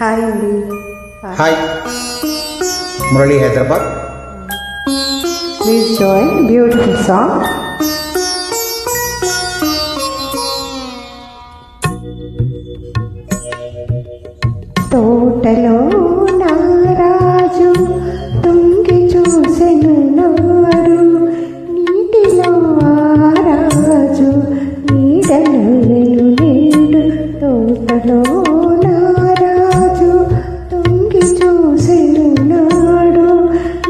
Hi అండి. Hi, Murali Hyderabad. Please join beautiful song. తోటలో నారాజు తుంగి చూసెను నాడు, నీటిలో ఆరాజు నీడనెను నేడు. తోటలో నారాజు తుంగి చూసెను నాడు,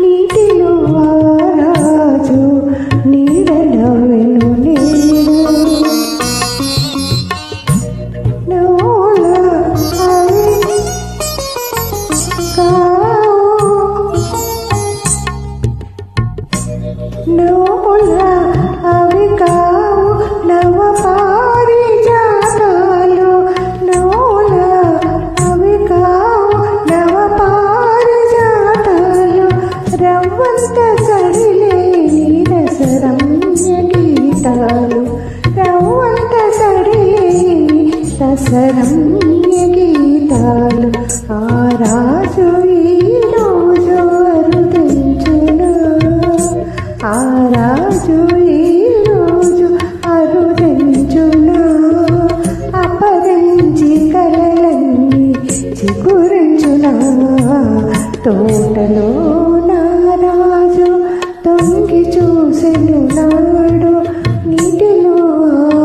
నీటిలో ఆరాజు నీడనెను నేడు. నోలా అవి కావు నవ పారిజాతాలు, నోలా అవి కావు నవ పారిజాతాలు. రవ్వంత సడిలేని రసరమ్య గీతాలు, రవ్వంత సడిలేని రసరమ్య గీతాలు. ఆ రాజు ఈరోజు అరుదించునా, ఆ రాజు ఈరోజు అరుదించునా. అపరించి కలలన్నీ చిగురించునా. తోటలో నారాజు తొంగి చూసెను నాడు, నీటిలో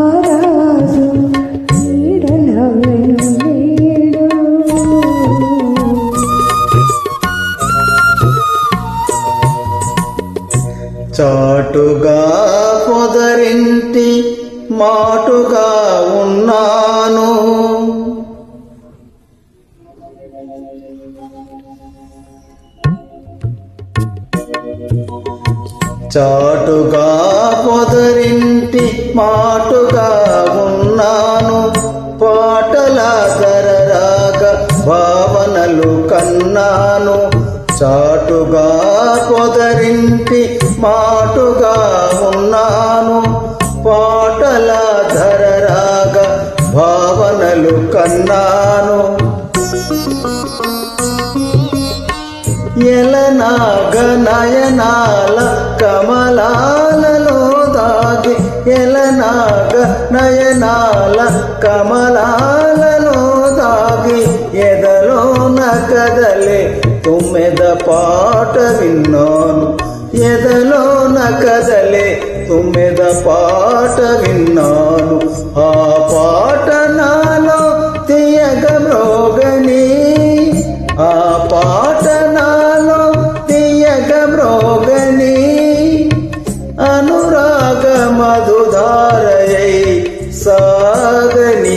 ఆరాజు నీడనవ్వెను నేడు. చాటుగా పొదరింటి మాటుగా ఉన్నాను, చాటుగా పొదరింటి మాటుగా ఉన్నాను. పాటల కరరాగ భావనలు కన్నాను. చాటుగా పొదరింటి మాటుగా ఉన్నాను. పాటల ధరరాగ భావనలు కన్నాను. ఎలనాగ నయనాల కమలాలలో దాగి, ఎలనాగ నయనాల కమలాలలో దాగి, ఎదలోన కదలే తుమ్మెద పాట విన్నాను. ఎదలోన కదలే తుమ్మెద పాట విన్నాను. ఆ పాట నాలో తీయగ మ్రోగని, ఆ పాట నాలో తీయగ మ్రోగని. అనురాగ మధుధారయై సాగని.